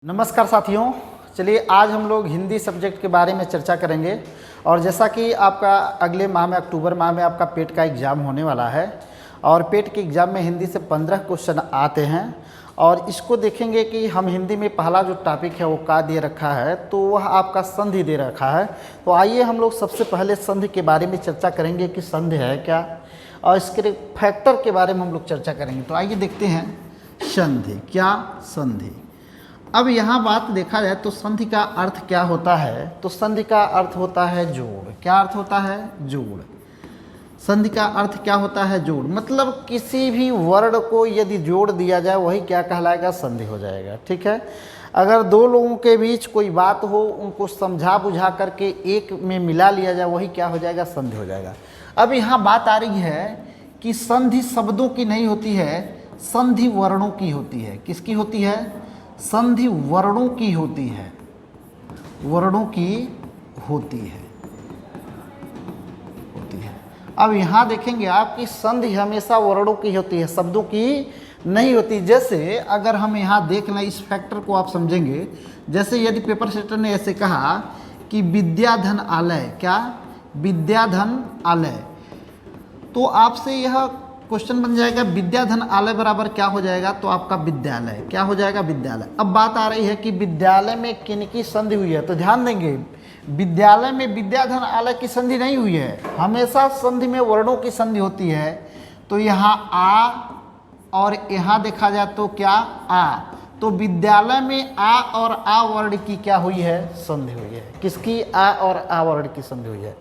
नमस्कार साथियों, चलिए आज हम लोग हिंदी सब्जेक्ट के बारे में चर्चा करेंगे। और जैसा कि आपका अगले माह में अक्टूबर माह में आपका पेट का एग्ज़ाम होने वाला है और पेट के एग्ज़ाम में हिंदी से 15 क्वेश्चन आते हैं और इसको देखेंगे कि हम हिंदी में पहला जो टॉपिक है वो का दे रखा है, तो वह आपका संधि दे रखा है। तो आइए हम लोग सबसे पहले संधि के बारे में चर्चा करेंगे कि संधि है क्या और इसके फैक्टर के बारे में हम लोग चर्चा करेंगे। तो आइए देखते हैं संधि क्या। संधि, अब यहाँ बात देखा जाए तो संधि का अर्थ क्या होता है, तो संधि का अर्थ होता है जोड़। क्या अर्थ होता है? जोड़। संधि का अर्थ क्या होता है? जोड़। मतलब किसी भी वर्ण को यदि जोड़ दिया जाए वही क्या कहलाएगा? संधि हो जाएगा। ठीक है। अगर दो लोगों के बीच कोई बात हो, उनको समझा बुझा करके एक में मिला लिया जाए वही क्या हो जाएगा? संधि हो जाएगा। अब यहाँ बात आ रही है कि संधि शब्दों की नहीं होती है, संधि वर्णों की होती है। किसकी होती है? संधि वर्णों की होती है। वर्णों की होती है। अब यहाँ देखेंगे आप कि संधि हमेशा वर्णों की होती है, शब्दों की नहीं होती। जैसे अगर हम यहाँ देख लें, इस फैक्टर को आप समझेंगे। जैसे यदि पेपर सेटर ने ऐसे कहा कि विद्याधन आलय, क्या? विद्याधन आलय, तो आपसे यह क्वेश्चन बन जाएगा विद्याधन आलय बराबर क्या हो जाएगा? तो आपका विद्यालय। क्या हो जाएगा? विद्यालय। अब बात आ रही है कि विद्यालय में किनकी संधि हुई है, तो ध्यान देंगे विद्यालय में विद्याधन आलय की संधि नहीं हुई है। हमेशा संधि में वर्णों की संधि होती है। तो यहाँ आ और यहाँ देखा जाए तो क्या? आ। तो विद्यालय में आ और आ वर्ण की क्या हुई है? संधि हुई है। किसकी? आ और आ वर्ण की संधि हुई है।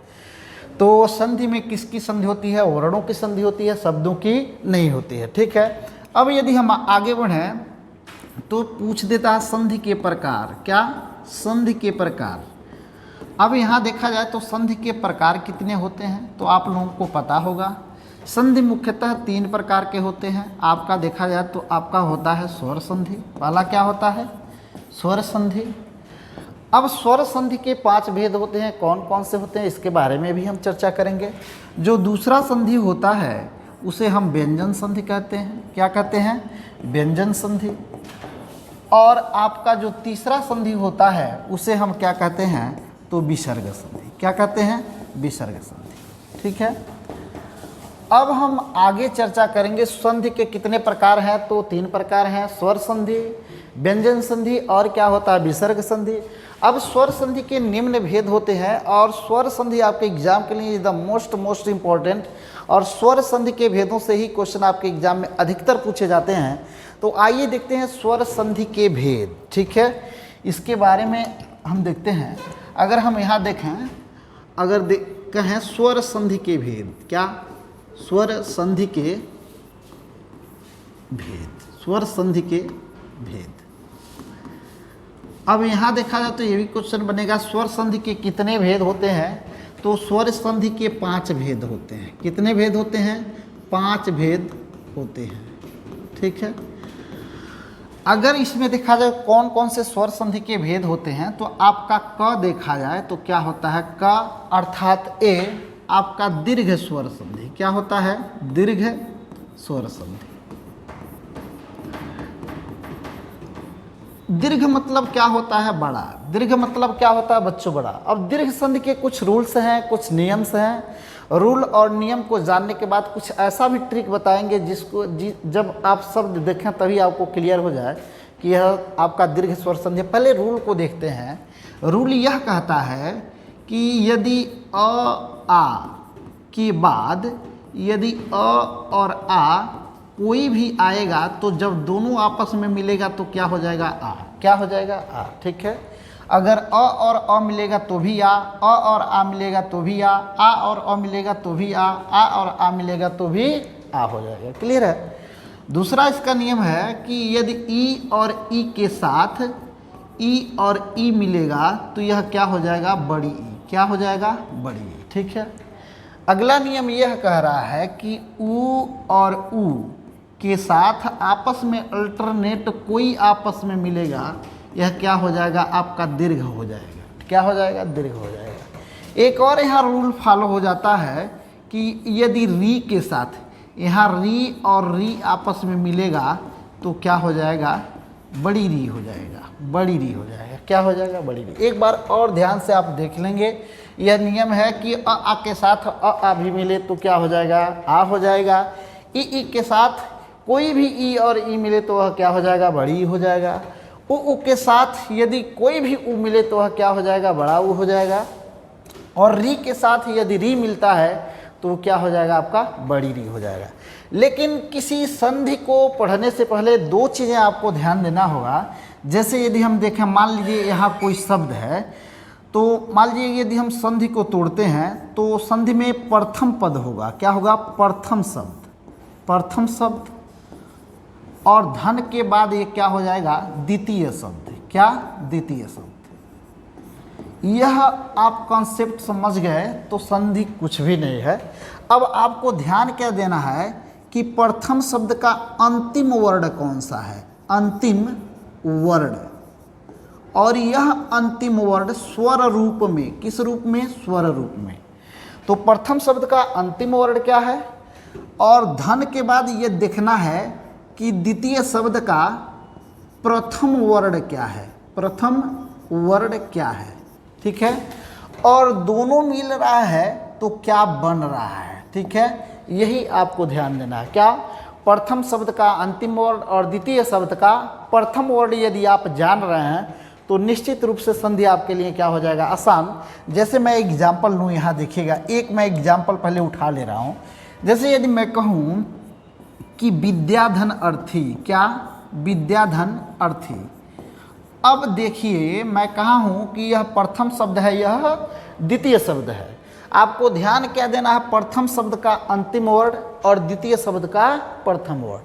तो संधि में किसकी संधि होती है? वर्णों की संधि होती है, शब्दों की नहीं होती है। ठीक है। अब यदि हम आगे बढ़ें तो पूछ देता है संधि के प्रकार। क्या? संधि के प्रकार। अब यहाँ देखा जाए तो संधि के प्रकार कितने होते हैं, तो आप लोगों को पता होगा। संधि मुख्यतः 3 प्रकार के होते हैं। आपका देखा जाए तो आपका होता है स्वर संधि। पहला क्या होता है? स्वर संधि। अब स्वर संधि के 5 भेद होते हैं। कौन कौन से होते हैं इसके बारे में भी हम चर्चा करेंगे। जो दूसरा संधि होता है उसे हम व्यंजन संधि कहते हैं। क्या कहते हैं? व्यंजन संधि। और आपका जो तीसरा संधि होता है उसे हम क्या कहते हैं? तो विसर्ग संधि। क्या कहते हैं? विसर्ग संधि। ठीक है। अब हम आगे चर्चा करेंगे संधि के कितने प्रकार हैं, तो 3 प्रकार हैं। स्वर संधि, व्यंजन संधि और क्या होता है? विसर्ग संधि। अब स्वर संधि के निम्न भेद होते हैं और स्वर संधि आपके एग्जाम के लिए द मोस्ट इम्पॉर्टेंट, और स्वर संधि के भेदों से ही क्वेश्चन आपके एग्जाम में अधिकतर पूछे जाते हैं। तो आइए देखते हैं स्वर संधि के भेद। ठीक है, इसके बारे में हम देखते हैं। अगर हम यहाँ देखें, अगर कहें स्वर संधि के भेद, क्या? स्वर संधि के भेद। स्वर संधि के भेद। अब यहाँ देखा जाए तो ये भी क्वेश्चन बनेगा स्वर संधि के कितने भेद होते हैं, तो स्वर संधि के 5 भेद होते हैं। कितने भेद होते हैं? 5 भेद होते हैं। ठीक है। अगर इसमें देखा जाए कौन कौन से स्वर संधि के भेद होते हैं, तो आपका क देखा जाए तो क्या होता है? क अर्थात ए आपका दीर्घ स्वर संधि। क्या होता है? दीर्घ स्वर संधि। दीर्घ मतलब क्या होता है? बड़ा। दीर्घ मतलब क्या होता है बच्चों? बड़ा। अब दीर्घ संधि के कुछ रूल्स हैं, कुछ नियम्स हैं। रूल और नियम को जानने के बाद कुछ ऐसा भी ट्रिक बताएंगे जिसको जब आप शब्द देखें तभी आपको क्लियर हो जाए कि यह आपका दीर्घ स्वर संधि। पहले रूल को देखते हैं। रूल यह कहता है कि यदि आ के बाद यदि और आ कोई भी आएगा तो जब दोनों आपस में मिलेगा तो क्या हो जाएगा? आ। क्या हो जाएगा? आ। ठीक है। अगर और अ मिलेगा तो भी आ और आ मिलेगा तो भी आ और अ मिलेगा तो भी आ और आ मिलेगा तो भी आ हो जाएगा। क्लियर है। दूसरा इसका नियम है कि यदि ई और ई के साथ ई और ई मिलेगा तो यह क्या हो जाएगा? बड़ी ई। क्या हो जाएगा? बड़ी ई। ठीक है। अगला नियम यह कह रहा है कि ऊ और ऊ के साथ आपस में अल्टरनेट कोई आपस में मिलेगा, यह क्या हो जाएगा? आपका दीर्घ हो जाएगा। क्या हो जाएगा? दीर्घ हो जाएगा। एक और यहाँ रूल फॉलो हो जाता है कि यदि री के साथ यहाँ री और री आपस में मिलेगा तो क्या हो जाएगा? बड़ी री हो जाएगा, बड़ी री हो जाएगा। क्या हो जाएगा? बड़ी री। एक बार और ध्यान से आप देख लेंगे, यह नियम है कि आ के साथ आ भी मिले तो क्या हो जाएगा? आ हो जाएगा। ई के साथ कोई भी ई और ई मिले तो वह क्या हो जाएगा? बड़ी हो जाएगा। उ के साथ यदि कोई भी उ मिले तो वह क्या हो जाएगा? बड़ा उ हो जाएगा। और री के साथ यदि री मिलता है तो वो क्या हो जाएगा? आपका बड़ी री हो जाएगा। लेकिन किसी संधि को पढ़ने से पहले दो चीज़ें आपको ध्यान देना होगा। जैसे यदि हम देखें, मान लीजिए यहाँ कोई शब्द है, तो मान लीजिए यदि हम संधि को तोड़ते हैं तो संधि में प्रथम पद होगा। क्या होगा? प्रथम शब्द, प्रथम शब्द। और धन के बाद ये क्या हो जाएगा? द्वितीय शब्द। क्या? द्वितीय शब्द। यह आप कॉन्सेप्ट समझ गए तो संधि कुछ भी नहीं है। अब आपको ध्यान क्या देना है कि प्रथम शब्द का अंतिम वर्ण कौन सा है? अंतिम वर्ण। और यह अंतिम वर्ण स्वर रूप में, किस रूप में? स्वर रूप में। तो प्रथम शब्द का अंतिम वर्ण क्या है? और धन के बाद ये देखना है कि द्वितीय शब्द का प्रथम वर्ण क्या है? प्रथम वर्ण क्या है? ठीक है। और दोनों मिल रहा है तो क्या बन रहा है? ठीक है, यही आपको ध्यान देना है। क्या? प्रथम शब्द का अंतिम वर्ण और द्वितीय शब्द का प्रथम वर्ण यदि आप जान रहे हैं तो निश्चित रूप से संधि आपके लिए क्या हो जाएगा? आसान। जैसे मैं एग्जाम्पल लूँ, यहाँ देखिएगा, एक मैं एग्जाम्पल पहले उठा ले रहा हूँ। जैसे यदि मैं कहूँ कि विद्याधन अर्थी। क्या? विद्याधन अर्थी। अब देखिए मैं कहा हूँ कि यह प्रथम शब्द है, यह द्वितीय शब्द है। आपको ध्यान क्या देना है? प्रथम शब्द का अंतिम वर्ण और द्वितीय शब्द का प्रथम वर्ण।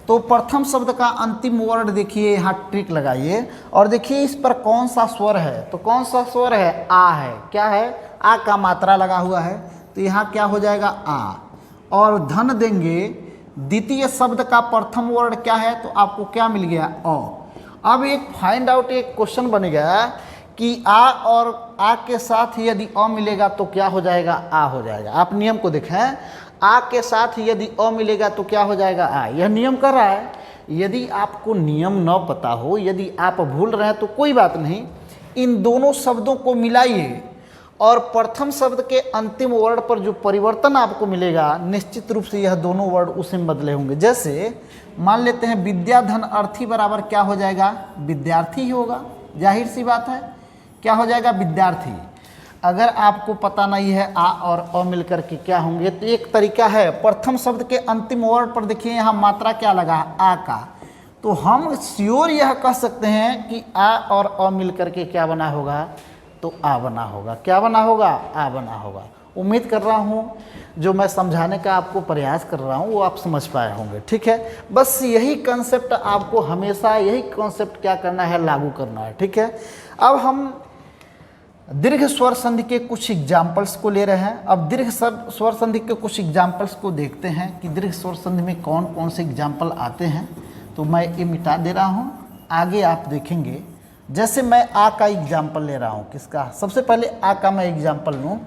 तो प्रथम शब्द का अंतिम वर्ण देखिए, यहाँ ट्रिक लगाइए और देखिए इस पर कौन सा स्वर है। तो कौन सा स्वर है? आ है। क्या है? आ का मात्रा लगा हुआ है, तो यहाँ क्या हो जाएगा? आ। और धन देंगे, द्वितीय शब्द का प्रथम वर्ण क्या है? तो आपको क्या मिल गया? अ। अब एक फाइंड आउट, एक क्वेश्चन बन गया कि आ और आ के साथ यदि अ मिलेगा तो क्या हो जाएगा? आ हो जाएगा। आप नियम को देखें, आ के साथ यदि अ मिलेगा तो क्या हो जाएगा? आ। यह नियम कर रहा है। यदि आपको नियम न पता हो, यदि आप भूल रहे हैं तो कोई बात नहीं, इन दोनों शब्दों को मिलाइए और प्रथम शब्द के अंतिम वर्ण पर जो परिवर्तन आपको मिलेगा निश्चित रूप से यह दोनों वर्ण उसी में बदले होंगे। जैसे मान लेते हैं विद्याधन अर्थी बराबर क्या हो जाएगा? विद्यार्थी ही होगा। जाहिर सी बात है, क्या हो जाएगा? विद्यार्थी। अगर आपको पता नहीं है आ और अ मिलकर के क्या होंगे, तो एक तरीका है, प्रथम शब्द के अंतिम वर्ण पर देखिए यहाँ मात्रा क्या लगा? आ का। तो हम श्योर यह कह सकते हैं कि आ और अ मिलकर के क्या बना होगा? तो आ बना होगा। क्या बना होगा? आ बना होगा। उम्मीद कर रहा हूँ जो मैं समझाने का आपको प्रयास कर रहा हूँ वो आप समझ पाए होंगे। ठीक है, बस यही कंसेप्ट आपको हमेशा, यही कंसेप्ट क्या करना है? लागू करना है। ठीक है, अब हम दीर्घ स्वर संधि के कुछ एग्जाम्पल्स को ले रहे हैं। अब दीर्घ स्वर संधि के कुछ एग्जाम्पल्स को देखते हैं कि दीर्घ स्वर संधि में कौन कौन से एग्जाम्पल आते हैं। तो मैं ये मिटा दे रहा हूँ, आगे आप देखेंगे। जैसे मैं आ का एग्जाम्पल ले रहा हूँ, किसका? सबसे पहले आ का मैं एग्जाम्पल लूँ,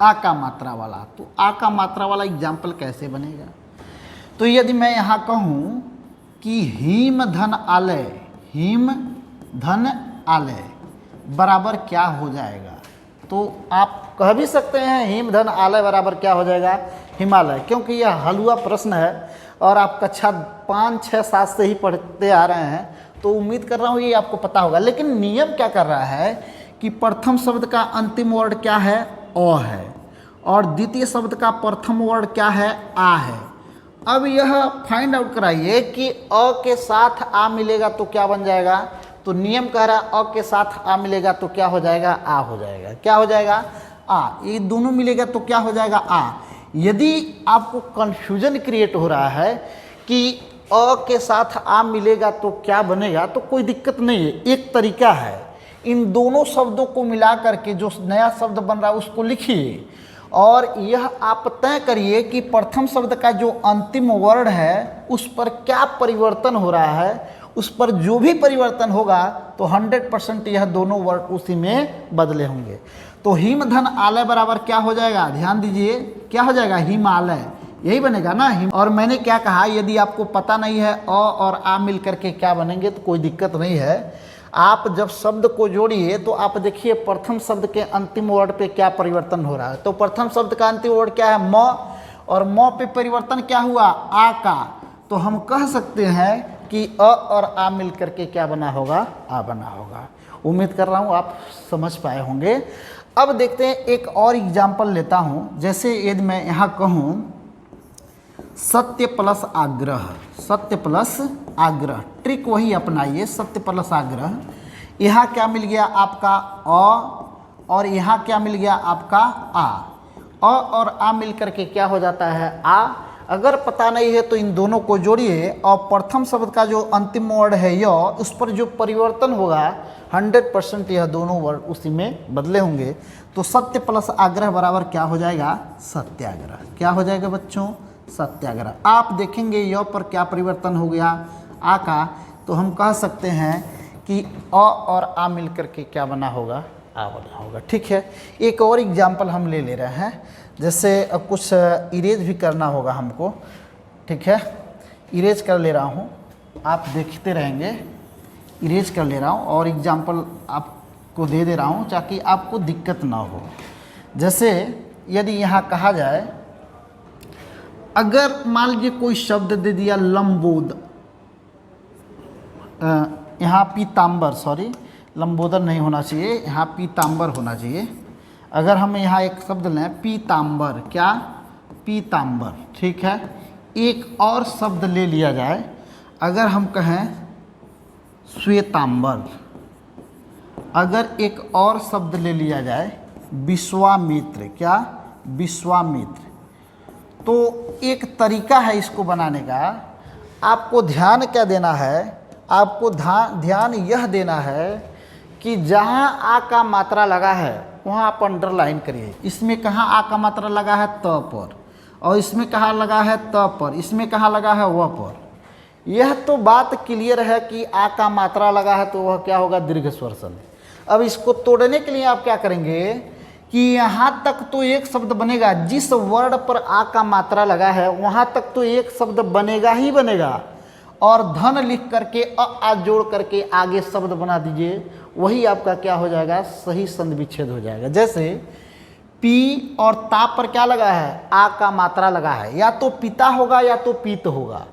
आ का मात्रा वाला। तो आ का मात्रा वाला एग्जाम्पल कैसे बनेगा? तो यदि मैं यहाँ कहूँ कि हिम धन आलय, हिम धन आलय बराबर क्या हो जाएगा? तो आप कह भी सकते हैं हिम धन आलय बराबर क्या हो जाएगा? हिमालय, क्योंकि यह हलवा प्रश्न है और आप कक्षा 5, 6, 7 से ही पढ़ते आ रहे हैं, तो उम्मीद कर रहा हूँ ये आपको पता होगा। लेकिन नियम क्या कर रहा है कि प्रथम शब्द का अंतिम वर्ण क्या है? अ है। और द्वितीय शब्द का प्रथम वर्ण क्या है? आ है। अब यह फाइंड आउट कराइए कि अ के साथ आ मिलेगा तो क्या बन जाएगा? तो नियम कह रहा है अ के साथ आ मिलेगा तो क्या हो जाएगा? आ हो जाएगा। क्या हो जाएगा? आ। ये दोनों मिलेगा तो क्या हो जाएगा? आ। यदि आपको कन्फ्यूजन क्रिएट हो रहा है कि अ के साथ आ मिलेगा तो क्या बनेगा, तो कोई दिक्कत नहीं है। एक तरीका है, इन दोनों शब्दों को मिला करके जो नया शब्द बन रहा है उसको लिखिए और यह आप तय करिए कि प्रथम शब्द का जो अंतिम वर्ण है उस पर क्या परिवर्तन हो रहा है। उस पर जो भी परिवर्तन होगा तो 100% यह दोनों वर्ण उसी में बदले होंगे। तो हिम धन आलय बराबर क्या हो जाएगा? ध्यान दीजिए, क्या हो जाएगा? हिमालय। यही बनेगा ना। और मैंने क्या कहा, यदि आपको पता नहीं है अ और आ मिल करके क्या बनेंगे तो कोई दिक्कत नहीं है। आप जब शब्द को जोड़िए तो आप देखिए प्रथम शब्द के अंतिम वर्ड पे क्या परिवर्तन हो रहा है। तो प्रथम शब्द का अंतिम वर्ड क्या है, म, और म पे परिवर्तन क्या हुआ, आ का। तो हम कह सकते हैं कि अ और आ मिल करके क्या बना होगा, आ बना होगा। उम्मीद कर रहा हूँ आप समझ पाए होंगे। अब देखते हैं एक और एग्जाम्पल लेता हूँ। जैसे यदि मैं यहाँ कहूँ सत्य प्लस आग्रह, सत्य प्लस आग्रह, ट्रिक वही अपनाइए, सत्य प्लस आग्रह। यहाँ क्या मिल गया आपका अ, और यहाँ क्या मिल गया आपका आ। अ और आ मिल करके क्या हो जाता है, आ। अगर पता नहीं है तो इन दोनों को जोड़िए और प्रथम शब्द का जो अंतिम वर्ड है य, उस पर जो परिवर्तन होगा 100% यह दोनों वर्ड उसी में बदले होंगे। तो सत्य प्लस आग्रह बराबर क्या हो जाएगा, सत्याग्रह। क्या हो जाएगा बच्चों, सत्याग्रह। आप देखेंगे य पर क्या परिवर्तन हो गया, आ का। तो हम कह सकते हैं कि अ और आ मिल करके क्या बना होगा, आ बना होगा। ठीक है, एक और एग्जाम्पल हम ले रहे हैं। जैसे कुछ इरेज भी करना होगा हमको। ठीक है, इरेज कर ले रहा हूँ, आप देखते रहेंगे। इरेज कर ले रहा हूँ और एग्जाम्पल आपको दे रहा हूँ ताकि आपको दिक्कत ना हो। जैसे यदि यहाँ कहा जाए, अगर मान लीजिए कोई शब्द दे दिया लंबोद, यहाँ पीताम्बर, सॉरी लंबोदर नहीं होना चाहिए, यहाँ पीताम्बर होना चाहिए। अगर हम यहाँ एक शब्द लें पीताम्बर, क्या, पीताम्बर। ठीक है, एक और शब्द ले लिया जाए, अगर हम कहें श्वेताम्बर, अगर एक और शब्द ले लिया जाए विश्वामित्र, क्या, विश्वामित्र। तो एक तरीका है इसको बनाने का। आपको ध्यान क्या देना है, आपको ध्यान यह देना है कि जहाँ आ का मात्रा लगा है वहाँ आप अंडरलाइन करिए। इसमें कहाँ आ का मात्रा लगा है, त पर, और इसमें कहाँ लगा है, त पर, इसमें कहाँ लगा है, व पर। यह तो बात क्लियर है कि आ का मात्रा लगा है तो वह क्या होगा, दीर्घ स्वर संधि। अब इसको तोड़ने के लिए आप क्या करेंगे कि यहाँ तक तो एक शब्द बनेगा, जिस वर्ड पर आ का मात्रा लगा है वहाँ तक तो एक शब्द बनेगा ही बनेगा, और धन लिख करके आ जोड़ करके आगे शब्द बना दीजिए, वही आपका क्या हो जाएगा, सही संधि विच्छेद हो जाएगा। जैसे पी और ता पर क्या लगा है, आ का मात्रा लगा है, या तो पिता होगा या तो पीत होगा।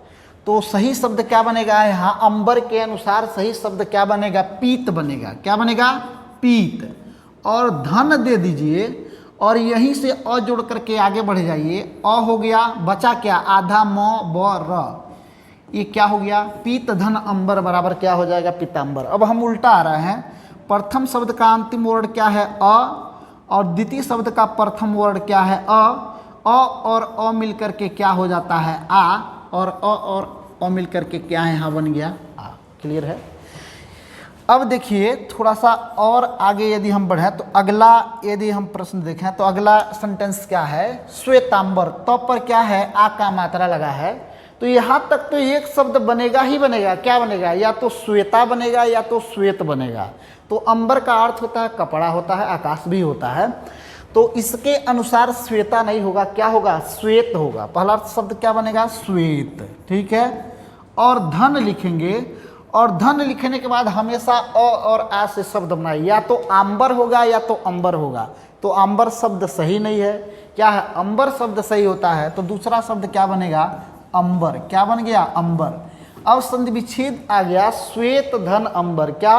तो सही शब्द क्या बनेगा, यहाँ अंबर के अनुसार सही शब्द क्या बनेगा, पीत बनेगा। क्या बनेगा, पीत। और धन दे दीजिए और यहीं से अ जोड़ करके आगे बढ़ जाइए। अ हो गया, बचा क्या, आधा म ब र, ये क्या हो गया, पीत धन अंबर बराबर क्या हो जाएगा, पीताम्बर। अब हम उल्टा आ रहे हैं, प्रथम शब्द का अंतिम वर्ड क्या है, अ, और द्वितीय शब्द का प्रथम वर्ड क्या है, अ और अ मिल करके क्या हो जाता है, आ, और अ मिल करके क्या है, यहाँ बन गया आ। क्लियर है। अब देखिए थोड़ा सा और आगे यदि हम बढ़ें तो अगला यदि हम प्रश्न देखें तो अगला सेंटेंस क्या है, श्वेतांबर। तो पर क्या है, आ का मात्रा लगा है, तो यहाँ तक तो एक शब्द बनेगा ही बनेगा। क्या बनेगा, या तो श्वेता बनेगा या तो श्वेत बनेगा। तो अंबर का अर्थ होता है कपड़ा होता है, आकाश भी होता है। तो इसके अनुसार श्वेता नहीं होगा, क्या होगा, श्वेत होगा। पहला शब्द क्या बनेगा, श्वेत। ठीक है, और धन लिखेंगे, और धन लिखने के बाद हमेशा अ और आ से शब्द बनाइए, या तो आंबर होगा या तो अंबर होगा। तो अंबर शब्द सही नहीं है, क्या है, अंबर शब्द सही होता है। तो दूसरा शब्द क्या बनेगा, अंबर। क्या बन गया, अंबर। अब संधि विच्छेद आ गया, श्वेत धन अंबर। क्या,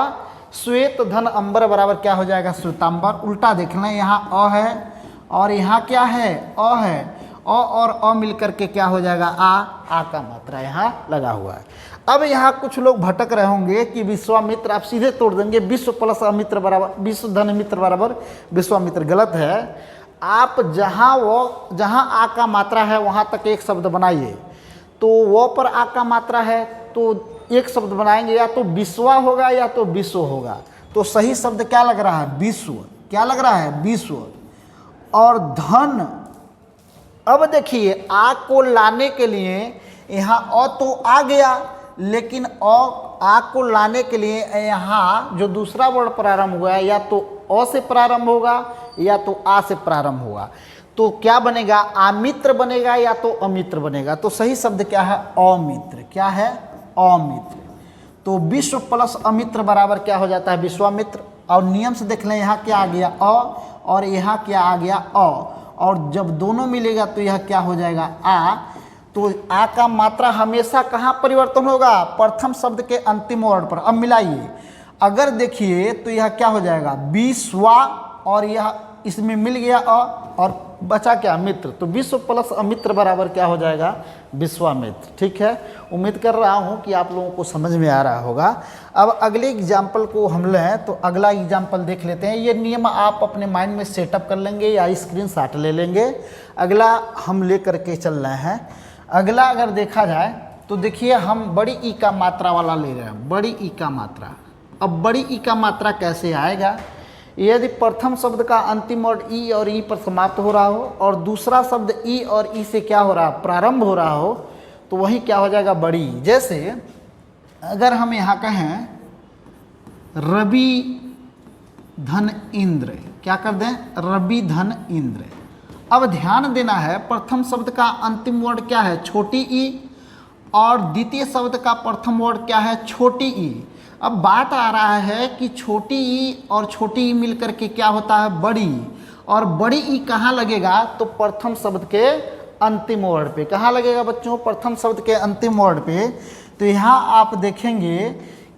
श्वेत धन अंबर बराबर क्या हो जाएगा, श्वेतांबर। उल्टा देख लें, यहाँ अ है और यहाँ क्या है, अ है। अ और अ मिल करके क्या हो जाएगा, आ का मात्रा यहाँ लगा हुआ है। अब यहाँ कुछ लोग भटक रहे होंगे कि विश्वामित्र, आप सीधे तोड़ देंगे, विश्व प्लस अमित्र बराबर विश्व धन मित्र बराबर विश्वामित्र। गलत है। आप जहाँ आ का मात्रा है वहाँ तक एक शब्द बनाइए। तो वो पर आ का मात्रा है तो एक शब्द बनाएंगे, या तो विश्वा होगा या तो विश्व होगा। तो सही शब्द क्या लग रहा है, विश्व। क्या लग रहा है, विश्व। और धन, अब देखिए आ को लाने के लिए यहाँ अ तो आ गया, लेकिन आ को लाने के लिए यहाँ जो दूसरा वर्ड प्रारंभ हुआ है या तो अ से प्रारंभ होगा या तो आ से प्रारंभ होगा। तो क्या बनेगा, आमित्र बनेगा या तो अमित्र बनेगा। तो सही शब्द क्या है, अमित्र। क्या है, अमित्र। तो विश्व प्लस अमित्र बराबर क्या हो जाता है, विश्वामित्र। और नियम से देख लें, यहाँ क्या आ गया अ और यहाँ क्या आ गया अ, और जब दोनों मिलेगा तो यह क्या हो जाएगा आ। तो आ का मात्रा हमेशा कहाँ परिवर्तन होगा, प्रथम शब्द के अंतिम वर्ण पर। अब मिलाइए, अगर देखिए तो यह क्या हो जाएगा विश्वा, और यह इसमें मिल गया अ और बचा क्या, मित्र। तो विश्व प्लस अमित्र बराबर क्या हो जाएगा, विश्वामित्र। ठीक है, उम्मीद कर रहा हूँ कि आप लोगों को समझ में आ रहा होगा। अब अगले एग्जाम्पल को हम लें, तो अगला एग्जाम्पल देख लेते हैं। ये नियम आप अपने माइंड में सेटअप कर लेंगे या स्क्रीनशॉट ले लेंगे। अगला हम ले करके चल रहे हैं। अगला अगर देखा जाए तो देखिए, हम बड़ी ई का मात्रा वाला ले रहे हैं, बड़ी ई का मात्रा। अब बड़ी ई का मात्रा कैसे आएगा, यदि प्रथम शब्द का अंतिम वर्ड ई और ई पर समाप्त हो रहा हो और दूसरा शब्द ई और ई से क्या हो रहा है, प्रारंभ हो रहा हो, तो वही क्या हो जाएगा, बड़ी। जैसे अगर हम यहाँ कहें रवि धन इंद्र, क्या कर दें, रवि धन इंद्र। अब ध्यान देना है, प्रथम शब्द का अंतिम वर्ड क्या है, छोटी ई, और द्वितीय शब्द का प्रथम वर्ड क्या है, छोटी ई। अब बात आ रहा है कि छोटी ई और छोटी ई मिलकर के क्या होता है, बड़ी। और बड़ी ई कहाँ लगेगा, तो प्रथम शब्द के अंतिम वर्ड पे। कहाँ लगेगा बच्चों, प्रथम शब्द के अंतिम वर्ड पे। तो यहाँ आप देखेंगे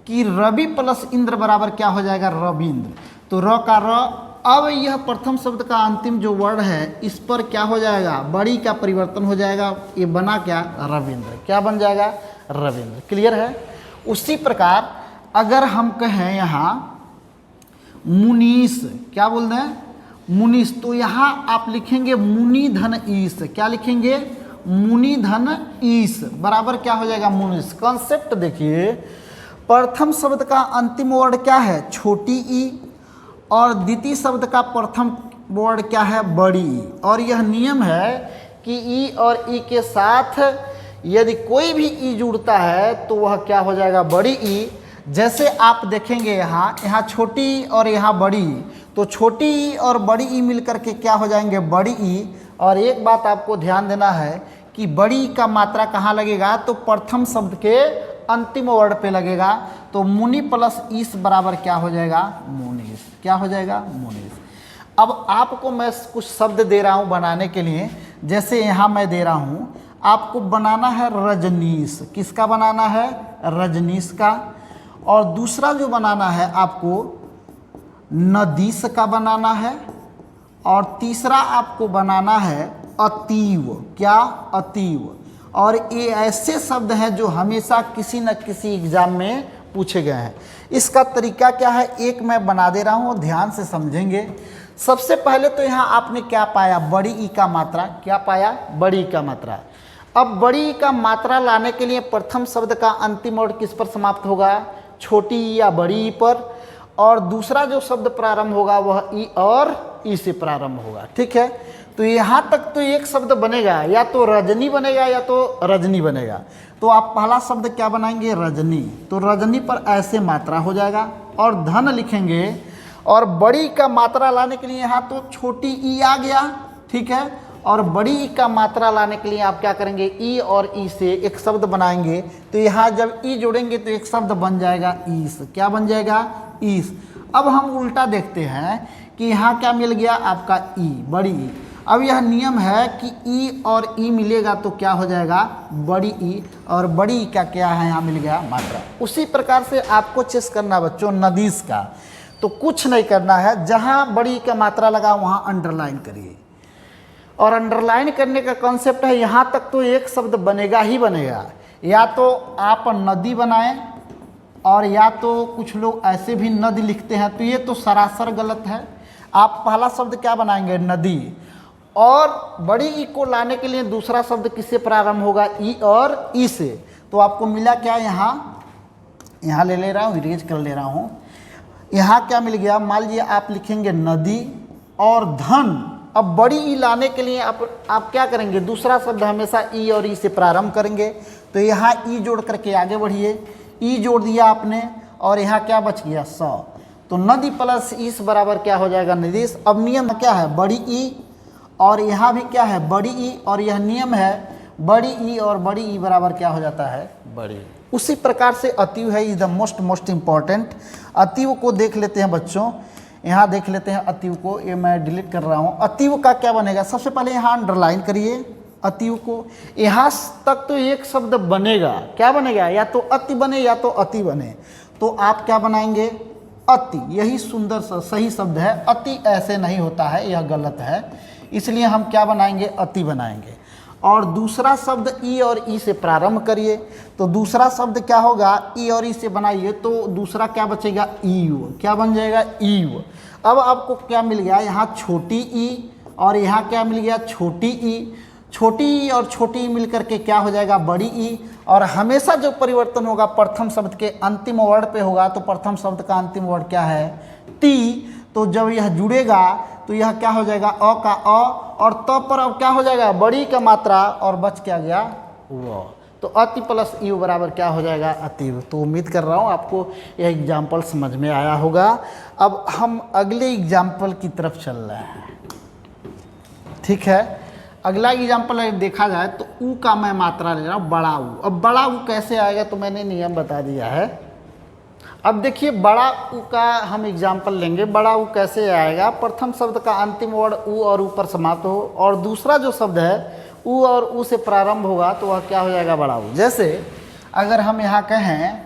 कि रवि प्लस इंद्र बराबर क्या हो जाएगा, रविंद्र। तो र का र, अब यह प्रथम शब्द का अंतिम जो वर्ड है, इस पर क्या हो जाएगा, बड़ी का परिवर्तन हो जाएगा। ये बना क्या, रविंद्र। क्या बन जाएगा, रविंद्र। क्लियर है। उसी प्रकार अगर हम कहें यहाँ मुनीस, क्या बोल रहे हैं, मुनीस, तो यहाँ आप लिखेंगे मुनि धन ईस। क्या लिखेंगे, मुनि धन ईस बराबर क्या हो जाएगा, मुनीस। कॉन्सेप्ट देखिए, प्रथम शब्द का अंतिम वर्ड क्या है, छोटी ई, और द्वितीय शब्द का प्रथम वर्ड क्या है, बड़ी। और यह नियम है कि ई और ई के साथ यदि कोई भी ई जुड़ता है तो वह क्या हो जाएगा, बड़ी ई। जैसे आप देखेंगे यहाँ छोटी ई और यहाँ बड़ी ई, तो छोटी ई और बड़ी ई मिलकर के क्या हो जाएंगे, बड़ी ई। और एक बात आपको ध्यान देना है कि बड़ी का मात्रा कहाँ लगेगा, तो प्रथम शब्द के अंतिम वर्ड पे लगेगा। तो मुनि प्लस ईस बराबर क्या हो जाएगा, मुनीस। क्या हो जाएगा, मुनीस। अब आपको मैं कुछ शब्द दे रहा हूँ बनाने के लिए। जैसे यहाँ मैं दे रहा हूँ, आपको बनाना है रजनीश। किसका बनाना है, रजनीश का। और दूसरा जो बनाना है आपको नदीस का बनाना है। और तीसरा आपको बनाना है अतीव। क्या, अतीव। और ये ऐसे शब्द हैं जो हमेशा किसी न किसी एग्जाम में पूछे गए हैं। इसका तरीका क्या है, एक मैं बना दे रहा हूँ, ध्यान से समझेंगे। सबसे पहले तो यहाँ आपने क्या पाया, बड़ी ई का मात्रा। क्या पाया, बड़ी ई का मात्रा। अब बड़ी ई का मात्रा लाने के लिए प्रथम शब्द का अंतिम वर्ड किस पर समाप्त होगा, छोटी ई या बड़ी ई पर। और दूसरा जो शब्द प्रारंभ होगा वह ई और ई से प्रारंभ होगा। ठीक है, तो यहाँ तक तो एक शब्द बनेगा, या तो रजनी बनेगा या तो रजनी बनेगा। तो आप पहला शब्द क्या बनाएंगे, रजनी। तो रजनी पर ऐसे मात्रा हो जाएगा और धन लिखेंगे। और बड़ी का मात्रा लाने के लिए यहाँ तो छोटी ई आ गया, ठीक है। और बड़ी ई का मात्रा लाने के लिए आप क्या करेंगे, ई और ई से एक शब्द बनाएंगे। तो यहाँ जब ई जोड़ेंगे तो एक शब्द बन जाएगा ईस। क्या बन जाएगा, ईस। अब हम उल्टा देखते हैं कि यहाँ क्या मिल गया आपका ई, बड़ी ई। अब यह नियम है कि ई और ई मिलेगा तो क्या हो जाएगा, बड़ी ई। और बड़ी ई का क्या है, यहाँ मिल गया मात्रा। उसी प्रकार से आपको चेस करना बच्चों नदीस का। तो कुछ नहीं करना है, जहाँ बड़ी ई का मात्रा लगा वहाँ अंडरलाइन करिए। और अंडरलाइन करने का कॉन्सेप्ट है, यहाँ तक तो एक शब्द बनेगा ही बनेगा। या तो आप नदी बनाएं, और या तो कुछ लोग ऐसे भी नदी लिखते हैं, तो ये तो सरासर गलत है। आप पहला शब्द क्या बनाएंगे, नदी। और बड़ी ई को लाने के लिए दूसरा शब्द किससे प्रारंभ होगा, ई और ई से। तो आपको मिला क्या, यहाँ ले ले रहा हूँ, इरेज कर ले रहा हूँ। यहाँ क्या मिल गया, मान लीजिए आप लिखेंगे नदी और धन। अब बड़ी ई लाने के लिए आप क्या करेंगे, दूसरा शब्द हमेशा ई और ई से प्रारंभ करेंगे। तो यहाँ ई जोड़ करके आगे बढ़िए, ई जोड़ दिया आपने, और यहाँ क्या बच गया, 100। तो नदी प्लस ईस बराबर क्या हो जाएगा, नदीस। अब नियम क्या है, बड़ी ई और यहाँ भी क्या है, बड़ी ई, और यह नियम है बड़ी ई और बड़ी ई बराबर क्या हो जाता है, बड़ी। उसी प्रकार से अतिव है, इज द मोस्ट इम्पॉर्टेंट। अतिव को देख लेते हैं बच्चों, यहाँ देख लेते हैं अतिव को, ये मैं डिलीट कर रहा हूँ। अतिव का क्या बनेगा, सबसे पहले यहाँ अंडरलाइन करिए अतिव को। यहाँ तक तो एक शब्द बनेगा, क्या बनेगा, या तो अति बने या तो अति बने, तो आप क्या बनाएंगे, अति। यही सुंदर सही शब्द है, अति ऐसे नहीं होता है, यह गलत है, इसलिए हम क्या बनाएंगे, अति बनाएंगे। और दूसरा शब्द ई और ई से प्रारंभ करिए, तो दूसरा शब्द क्या होगा, ई और ई से बनाइए, तो दूसरा क्या बचेगा, ईव। क्या बन जाएगा, ईव। अब आपको क्या मिल गया, यहाँ छोटी ई और यहाँ क्या मिल गया, छोटी ई। छोटी ई और छोटी ई मिल करके क्या हो जाएगा, बड़ी ई। और हमेशा जो परिवर्तन होगा प्रथम शब्द के अंतिम वर्ड पे होगा, तो प्रथम शब्द का अंतिम वर्ड क्या है, ती। तो जब यह जुड़ेगा तो यह क्या हो जाएगा, अ का अ, और त पर अब क्या हो जाएगा, बड़ी का मात्रा, और बच क्या गया, व। तो अति प्लस यू बराबर क्या हो जाएगा, अतिव। तो उम्मीद कर रहा हूँ आपको यह एग्जाम्पल समझ में आया होगा। अब हम अगले एग्जाम्पल की तरफ चल रहे हैं, ठीक है। अगला एग्जाम्पल अगर देखा जाए तो ऊ का मैं मात्रा ले रहा हूँ, बड़ा ऊ। अब बड़ा ऊ कैसे आएगा, तो मैंने नियम बता दिया है। अब देखिए बड़ा ऊ का हम एग्जाम्पल लेंगे। बड़ा ऊ कैसे आएगा, प्रथम शब्द का अंतिम वर्ड ऊ और ऊ पर समाप्त हो, और दूसरा जो शब्द है ऊ और ऊ से प्रारंभ होगा, तो वह क्या हो जाएगा, बड़ा ऊ। जैसे अगर हम यहाँ कहें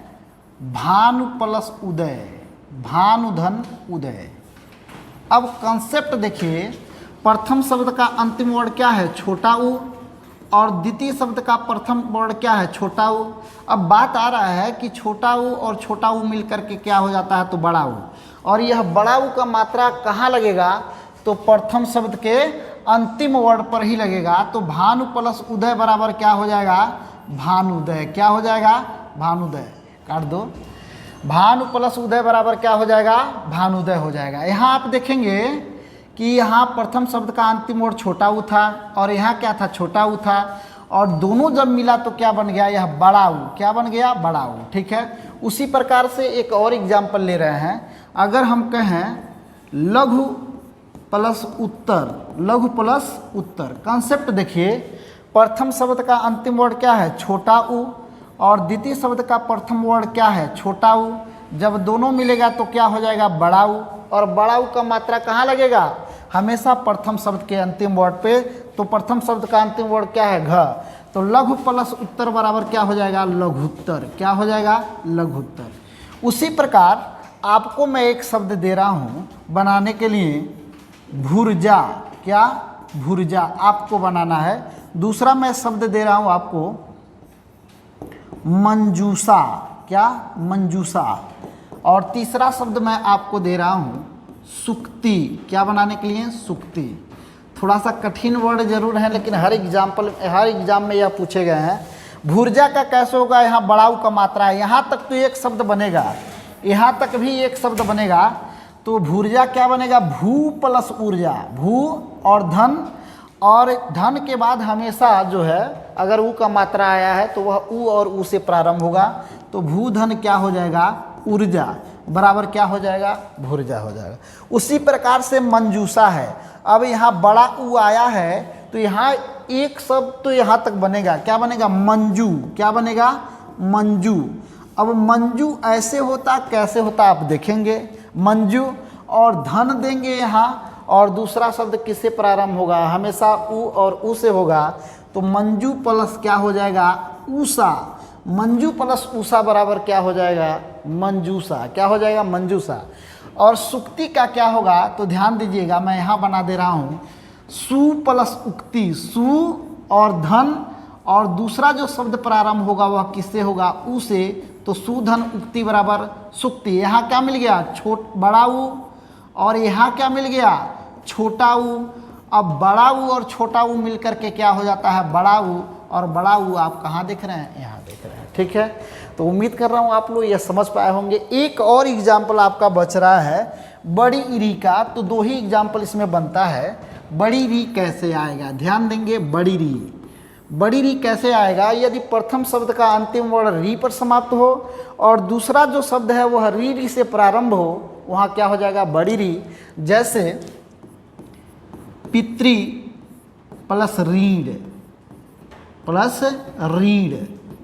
भानु प्लस उदय, भानुधन उदय। अब कंसेप्ट देखिए, प्रथम शब्द का अंतिम वर्ड क्या है, छोटा ऊ, और द्वितीय शब्द का प्रथम वर्ड क्या है, छोटा ऊ। अब बात आ रहा है कि छोटा ऊ और छोटा ऊ मिल करके क्या हो जाता है, तो बड़ा ऊ। और यह बड़ा ऊ का मात्रा कहाँ लगेगा, तो प्रथम शब्द के अंतिम वर्ड पर ही लगेगा। तो भानु प्लस उदय बराबर क्या हो जाएगा, भानुदय। क्या हो जाएगा, भानुदय। काट दो। भानु प्लस उदय बराबर क्या हो जाएगा, भानुदय हो जाएगा। यहाँ आप देखेंगे कि यहाँ प्रथम शब्द का अंतिम वर्ड छोटा ऊ था, और यहाँ क्या था, छोटा ऊ था, और दोनों जब मिला तो क्या बन गया, यह बड़ा ऊ। क्या बन गया, बड़ा ऊ, ठीक है। उसी प्रकार से एक और एग्जाम्पल ले रहे हैं। अगर हम कहें लघु प्लस उत्तर, लघु प्लस उत्तर, कंसेप्ट देखिए, प्रथम शब्द का अंतिम वर्ड क्या है, छोटा ऊ, और द्वितीय शब्द का प्रथम वर्ड क्या है, छोटा ऊ। जब दोनों मिलेगा तो क्या हो जाएगा, बड़ा ऊ। और बड़ा ऊ का मात्रा कहाँ लगेगा, हमेशा प्रथम शब्द के अंतिम वर्ड पे। तो प्रथम शब्द का अंतिम वर्ड क्या है, घ। तो लघु प्लस उत्तर बराबर क्या हो जाएगा, लघुत्तर। क्या हो जाएगा, लघुत्तर। उसी प्रकार आपको मैं एक शब्द दे रहा हूँ बनाने के लिए, भुर्जा। क्या, भुर्जा आपको बनाना है। दूसरा मैं शब्द दे रहा हूँ आपको मंजूसा। क्या, मंजूसा। और तीसरा शब्द मैं आपको दे रहा हूँ सुक्ति। क्या बनाने के लिए, सुक्ति। थोड़ा सा कठिन वर्ड जरूर है, लेकिन हर एग्जाम में यह पूछे गए हैं। भुर्जा का कैसे होगा, यहाँ बड़ा ऊ का मात्रा है, यहाँ तक तो एक शब्द बनेगा, यहाँ तक भी एक शब्द बनेगा। तो भुर्जा क्या बनेगा, भू प्लस ऊर्जा, भू और धन, और धन के बाद हमेशा जो है अगर ऊ का मात्रा आया है तो वह ऊ और ऊ से प्रारंभ होगा। तो भू धन क्या हो जाएगा, ऊर्जा बराबर क्या हो जाएगा, भुर्जा हो जाएगा। उसी प्रकार से मंजूसा है। अब यहाँ बड़ा ऊ आया है तो यहाँ एक शब्द तो यहाँ तक बनेगा, क्या बनेगा, मंजू। क्या बनेगा, मंजू। अब मंजू ऐसे होता कैसे होता आप देखेंगे, मंजू, और धन देंगे यहाँ, और दूसरा शब्द किससे प्रारंभ होगा, हमेशा ऊ और ऊ से होगा। तो मंजू प्लस क्या हो जाएगा, ऊषा। मंजू प्लस ऊषा बराबर क्या हो जाएगा, मंजूसा। क्या हो जाएगा, मंजूसा। और सुक्ति का क्या होगा, तो ध्यान दीजिएगा, मैं यहाँ बना दे रहा हूँ सु प्लस उक्ति, सु और धन, और दूसरा जो शब्द प्रारंभ होगा वह किससे होगा, ऊ से। तो सुधन उक्ति बराबर सुक्ति। यहाँ क्या मिल गया, बड़ा ऊ, और यहाँ क्या मिल गया, छोटा ऊ। अब बड़ा ऊ और छोटा ऊ मिल करके क्या हो जाता है, बड़ा ऊ। और बड़ा ऊ आप कहाँ देख रहे हैं, यहाँ देख रहे हैं, ठीक है। तो उम्मीद कर रहा हूँ आप लोग यह समझ पाए होंगे। एक और एग्जाम्पल आपका बच रहा है बड़ी री का, तो दो ही एग्जाम्पल इसमें बनता है। बड़ी री कैसे आएगा, ध्यान देंगे, बड़ी री। बड़ी री कैसे आएगा, यदि प्रथम शब्द का अंतिम वर्ण री पर समाप्त हो और दूसरा जो शब्द है वह री से प्रारंभ हो, वहाँ क्या हो जाएगा, बड़ी री। जैसे पितृ प्लस रीढ़ प्लस रीढ़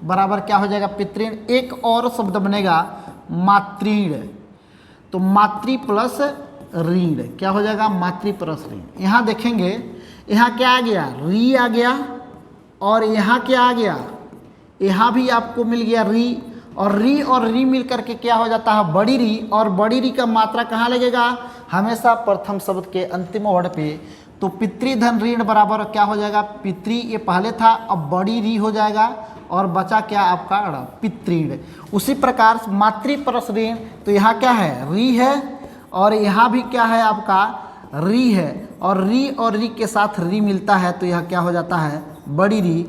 बराबर क्या हो जाएगा पितृण। एक और शब्द बनेगा मातृण, तो मातृ प्लस रीढ़ क्या हो जाएगा मातृ प्लस रीढ़। यहाँ देखेंगे यहाँ क्या आ गया री आ गया और यहाँ क्या आ गया यहाँ भी आपको मिल गया री और री मिल करके क्या हो जाता है बड़ी री, और बड़ी री का मात्रा कहाँ लगेगा हमेशा प्रथम शब्द के अंतिम वर्ड पे। तो पितृधन ऋण बराबर क्या हो जाएगा पितृ, ये पहले था अब बड़ी री हो जाएगा और बचा क्या आपका पितृण। उसी प्रकार मातृ परस ऋण, तो यहाँ क्या है री है और यहाँ भी क्या है आपका री है और री के साथ री मिलता है तो यह क्या हो जाता है बड़ी री।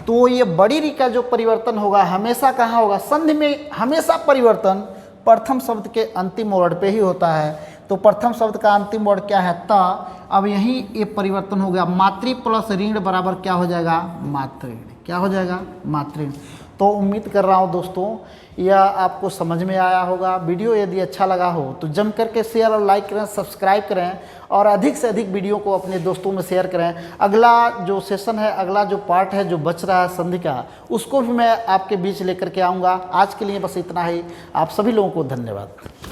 तो ये बड़ी री का जो परिवर्तन होगा हमेशा कहाँ होगा संधि में, हमेशा परिवर्तन प्रथम शब्द के अंतिम वर्ड पे ही होता है। तो प्रथम शब्द का अंतिम वर्ड क्या है त, अब यही ये परिवर्तन हो गया मातृ प्लस ऋण बराबर क्या हो जाएगा मातृण, क्या हो जाएगा मातृण। तो उम्मीद कर रहा हूँ दोस्तों यह आपको समझ में आया होगा। वीडियो यदि अच्छा लगा हो तो जम करके शेयर और लाइक करें, सब्सक्राइब करें और अधिक से अधिक वीडियो को अपने दोस्तों में शेयर करें। अगला जो सेशन है, अगला जो पार्ट है जो बच रहा है संधि का, उसको भी मैं आपके बीच लेकर के आऊँगा। आज के लिए बस इतना ही। आप सभी लोगों को धन्यवाद।